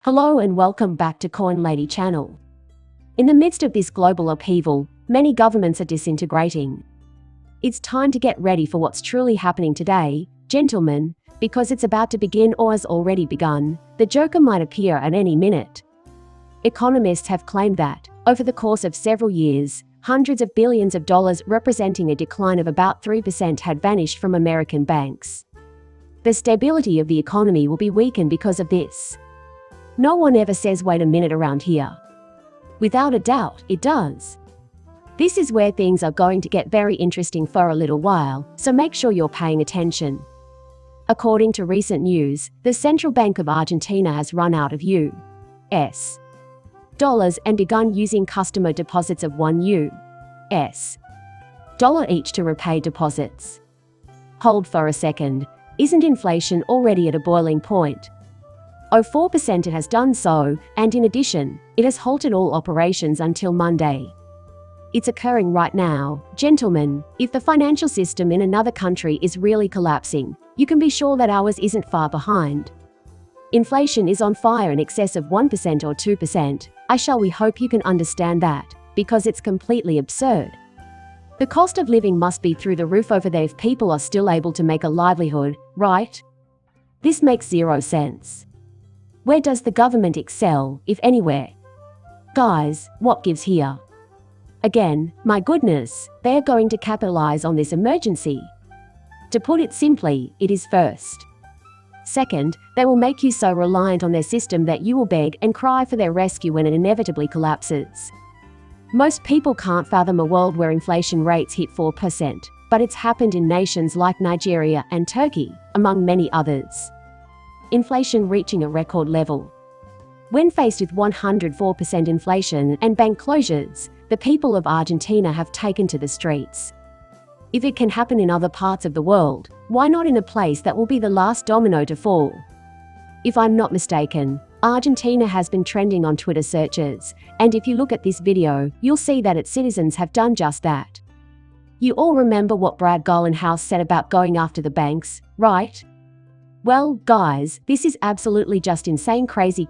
Hello and welcome back to Coin Lady channel. In the midst of this global upheaval, many governments are disintegrating. It's time to get ready for what's truly happening today, gentlemen, because it's about to begin or has already begun. The Joker might appear at any minute. Economists have claimed that, over the course of several years, hundreds of billions of dollars representing a decline of about 3% had vanished from American banks. The stability of the economy will be weakened because of this. No one ever says wait a minute around here. Without a doubt, it does. This is where things are going to get very interesting for a little while, so make sure you're paying attention. According to recent news, the Central Bank of Argentina has run out of U.S. dollars and begun using customer deposits of $1 U.S. dollar each to repay deposits. Hold for a second, isn't inflation already at a boiling point? 4% it has done so, and in addition, it has halted all operations until Monday. It's occurring right now, gentlemen. If the financial system in another country is really collapsing, you can be sure that ours isn't far behind. Inflation is on fire in excess of 1% or 2%. We hope you can understand that, because it's completely absurd. The cost of living must be through the roof over there if people are still able to make a livelihood, right? This makes zero sense. Where does the government excel, if anywhere? Guys, what gives here? Again, my goodness, they are going to capitalize on this emergency. To put it simply, it is first. Second, they will make you so reliant on their system that you will beg and cry for their rescue when it inevitably collapses. Most people can't fathom a world where inflation rates hit 4%, but it's happened in nations like Nigeria and Turkey, among many others. Inflation reaching a record level. When faced with 104% inflation and bank closures, the people of Argentina have taken to the streets. If it can happen in other parts of the world, why not in a place that will be the last domino to fall? If I'm not mistaken, Argentina has been trending on Twitter searches, and if you look at this video, you'll see that its citizens have done just that. You all remember what Brad Garlinghouse said about going after the banks, right? Well, guys, this is absolutely just insane, crazy.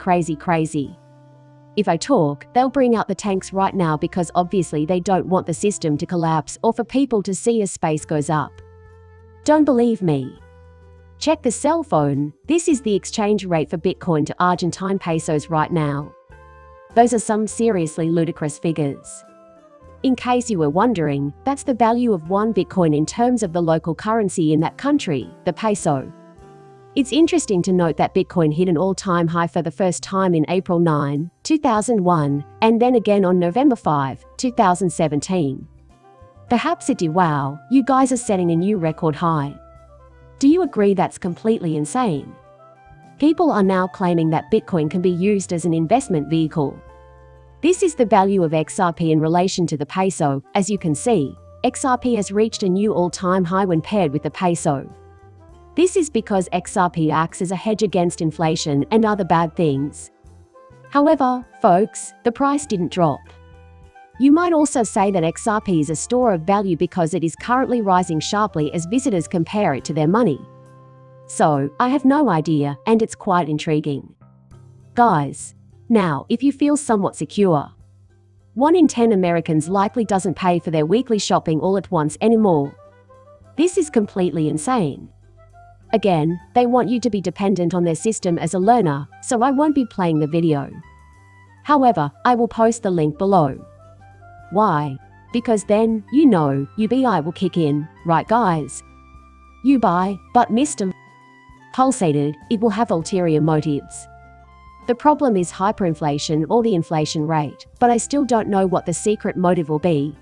If I talk, they'll bring out the tanks right now because obviously they don't want the system to collapse or for people to see as space goes up. Don't believe me? Check the cell phone. This is the exchange rate for Bitcoin to Argentine pesos right now. Those are some seriously ludicrous figures. In case you were wondering, that's the value of one Bitcoin in terms of the local currency in that country, the peso. It's interesting to note that Bitcoin hit an all-time high for the first time in April 9, 2001, and then again on November 5, 2017. Perhaps it did. Wow, you guys are setting a new record high. Do you agree that's completely insane? People are now claiming that Bitcoin can be used as an investment vehicle. This is the value of XRP in relation to the peso. As you can see, XRP has reached a new all-time high when paired with the peso. This is because XRP acts as a hedge against inflation and other bad things. However, folks, the price didn't drop. You might also say that XRP is a store of value because it is currently rising sharply as visitors compare it to their money. So, I have no idea, and it's quite intriguing. Guys, now, if you feel somewhat secure, 1 in 10 Americans likely doesn't pay for their weekly shopping all at once anymore. This is completely insane. Again, they want you to be dependent on their system as a learner, so I won't be playing the video. However, I will post the link below. Why? Because then, UBI will kick in, right guys? You buy, but Mr. Pulsated, it will have ulterior motives. The problem is hyperinflation or the inflation rate, but I still don't know what the secret motive will be.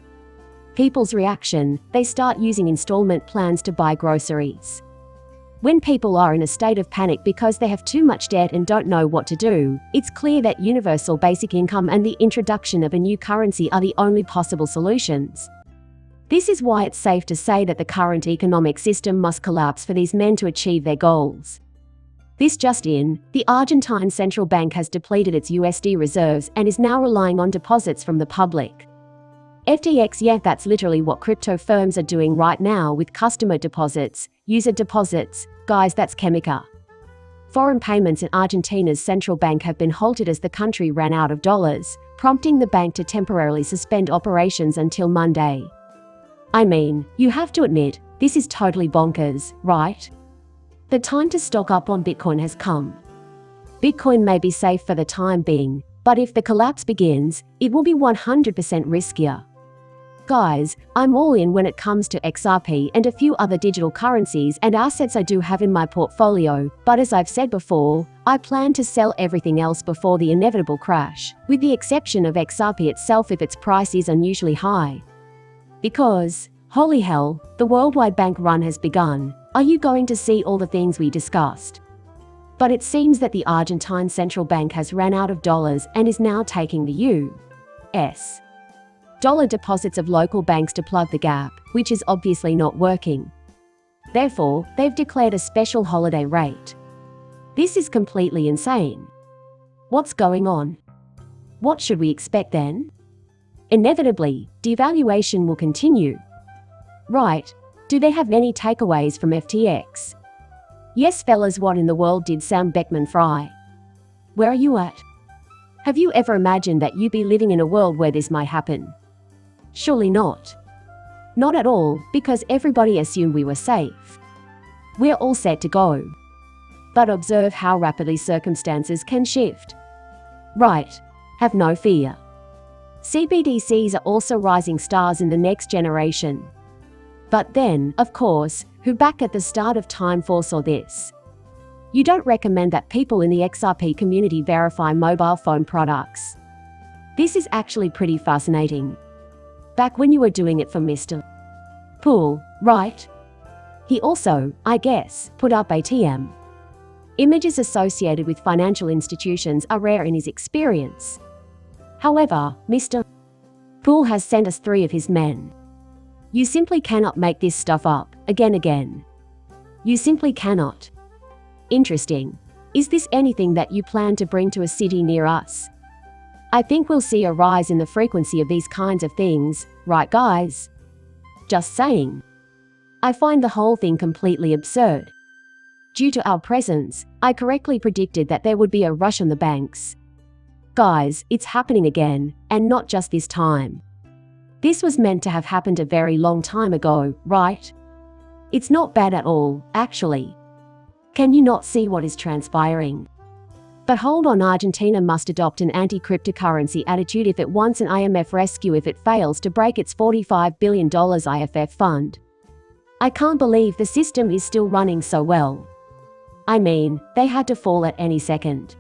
People's reaction, they start using installment plans to buy groceries. When people are in a state of panic because they have too much debt and don't know what to do, it's clear that universal basic income and the introduction of a new currency are the only possible solutions. This is why it's safe to say that the current economic system must collapse for these men to achieve their goals. This just in, the Argentine Central Bank has depleted its USD reserves and is now relying on deposits from the public. FTX, yeah, that's literally what crypto firms are doing right now with customer deposits, user deposits. Guys, that's chemica. foreign payments in Argentina's central bank have been halted as the country ran out of dollars, prompting the bank to temporarily suspend operations until Monday. I mean, you have to admit, this is totally bonkers, right? The time to stock up on Bitcoin has come. Bitcoin may be safe for the time being, but if the collapse begins, it will be 100% riskier. Guys, I'm all in when it comes to XRP and a few other digital currencies and assets I do have in my portfolio, but as I've said before, I plan to sell everything else before the inevitable crash, with the exception of XRP itself if its price is unusually high. Because, holy hell, the worldwide bank run has begun. Are you going to see all the things we discussed? But it seems that the Argentine central bank has ran out of dollars and is now taking the U.S. dollar deposits of local banks to plug the gap, which is obviously not working. Therefore, they've declared a special holiday rate. This is completely insane. What's going on? What should we expect then? Inevitably, devaluation will continue. Right. Do they have any takeaways from FTX? Yes fellas, what in the world did Sam Beckman-Fried? Where are you at? Have you ever imagined that you'd be living in a world where this might happen? Surely not. Not at all, because everybody assumed we were safe. We're all set to go. But observe how rapidly circumstances can shift. Right. Have no fear. CBDCs are also rising stars in the next generation. But then, of course, who back at the start of time foresaw this? You don't recommend that people in the XRP community verify mobile phone products. This is actually pretty fascinating. Back when you were doing it for Mr. Pool, right? He also, I guess, put up ATM. Images associated with financial institutions are rare in his experience. However, Mr. Pool has sent us 3 of his men. You simply cannot make this stuff up, again. You simply cannot. Interesting. Is this anything that you plan to bring to a city near us? I think we'll see a rise in the frequency of these kinds of things, right guys? Just saying. I find the whole thing completely absurd. Due to our presence, I correctly predicted that there would be a rush on the banks. Guys, it's happening again, and not just this time. This was meant to have happened a very long time ago, right? It's not bad at all, actually. Can you not see what is transpiring? But hold on, Argentina must adopt an anti-cryptocurrency attitude if it wants an IMF rescue if it fails to break its $45 billion IFF fund. I can't believe the system is still running so well. I mean, they had to fall at any second.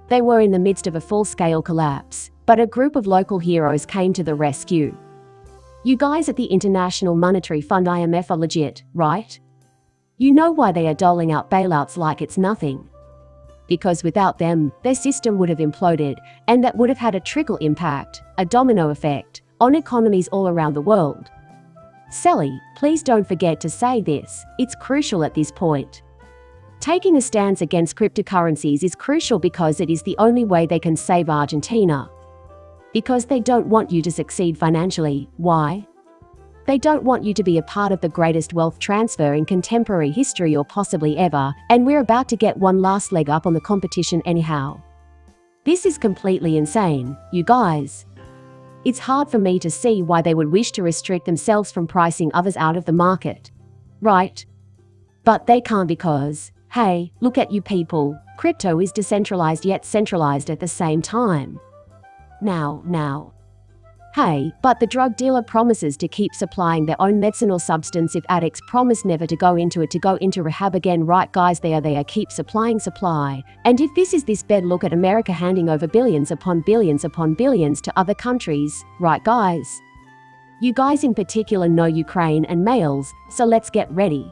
They were in the midst of a full-scale collapse, but a group of local heroes came to the rescue. You guys at the International Monetary Fund IMF are legit, right? You know why they are doling out bailouts like it's nothing. Because without them, their system would have imploded, and that would have had a trickle impact, a domino effect, on economies all around the world. Sally, please don't forget to say this, it's crucial at this point. Taking a stance against cryptocurrencies is crucial because it is the only way they can save Argentina. Because they don't want you to succeed financially. Why? They don't want you to be a part of the greatest wealth transfer in contemporary history or possibly ever, and we're about to get one last leg up on the competition anyhow. This is completely insane, you guys. It's hard for me to see why they would wish to restrict themselves from pricing others out of the market. Right? But they can't because, hey, look at you people, crypto is decentralized yet centralized at the same time. Now. Hey, but the drug dealer promises to keep supplying their own medicinal substance if addicts promise never to go into rehab again, right guys? They are keep supplying supply. And if this is this bad, look at America handing over billions upon billions to other countries, right guys? You guys in particular know Ukraine and males, so let's get ready.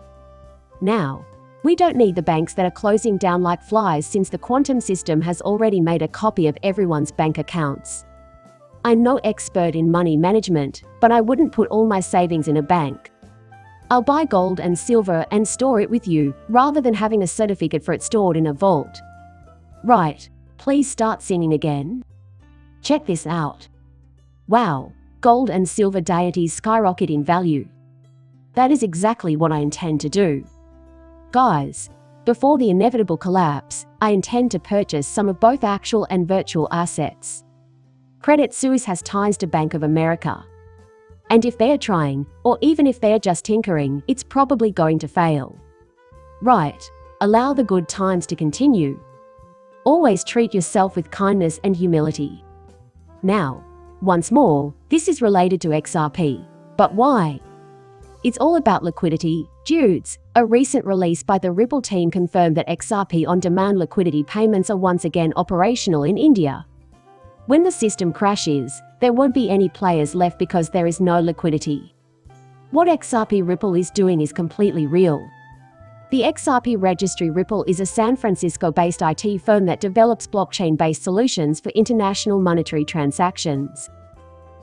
Now. We don't need the banks that are closing down like flies since the quantum system has already made a copy of everyone's bank accounts. I'm no expert in money management, but I wouldn't put all my savings in a bank. I'll buy gold and silver and store it with you, rather than having a certificate for it stored in a vault. Right, please start singing again. Check this out. Wow, gold and silver deities skyrocket in value. That is exactly what I intend to do. Guys, Before the inevitable collapse, I intend to purchase some of both actual and virtual assets. Credit Suisse has ties to Bank of America. And if they are trying, or even if they are just tinkering, it's probably going to fail. Right. Allow the good times to continue. Always treat yourself with kindness and humility. Now, once more, this is related to XRP. But why? It's all about liquidity, dudes. A recent release by the Ripple team confirmed that XRP on-demand liquidity payments are once again operational in India. When the system crashes, there won't be any players left because there is no liquidity. What XRP Ripple is doing is completely real. The XRP registry Ripple is a San Francisco-based IT firm that develops blockchain-based solutions for international monetary transactions.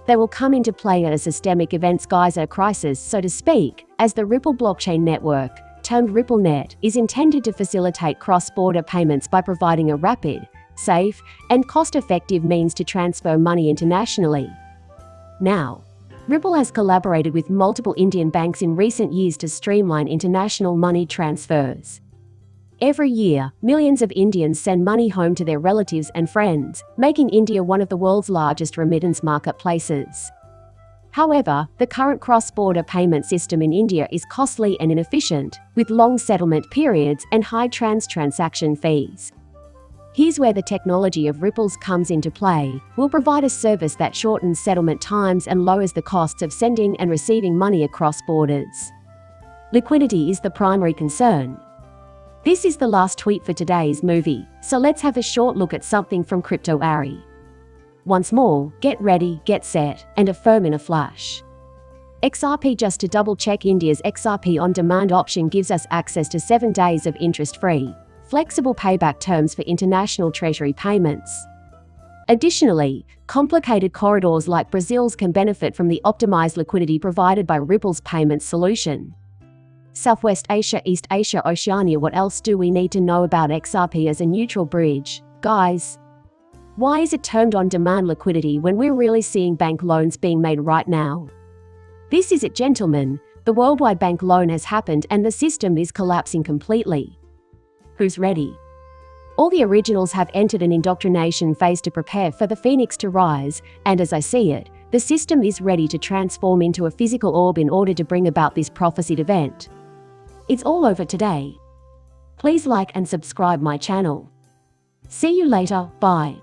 They will come into play at a systemic events geyser crisis, so to speak, as the Ripple blockchain network, termed RippleNet, is intended to facilitate cross-border payments by providing a rapid, safe, and cost-effective means to transfer money internationally. Now, Ripple has collaborated with multiple Indian banks in recent years to streamline international money transfers. Every year, millions of Indians send money home to their relatives and friends, making India one of the world's largest remittance marketplaces. However, the current cross-border payment system in India is costly and inefficient, with long settlement periods and high transaction fees. Here's where the technology of Ripples comes into play. We'll provide a service that shortens settlement times and lowers the costs of sending and receiving money across borders. Liquidity is the primary concern. This is the last tweet for today's movie, so let's have a short look at something from Crypto Ari. Once more, get ready, get set, and affirm in a flash. XRP. Just to double-check, India's XRP on-demand option gives us access to 7 days of interest-free, flexible payback terms for international treasury payments. Additionally, complicated corridors like Brazil's can benefit from the optimized liquidity provided by Ripple's payment solution. Southwest Asia, East Asia, Oceania. What else do we need to know about XRP as a neutral bridge, guys? Why is it termed on-demand liquidity when we're really seeing bank loans being made right now? This is it, gentlemen. The worldwide bank loan has happened and the system is collapsing completely. Who's ready? All the originals have entered an indoctrination phase to prepare for the phoenix to rise, and as I see it, the system is ready to transform into a physical orb in order to bring about this prophesied event. It's all over today. Please like and subscribe my channel. See you later, bye.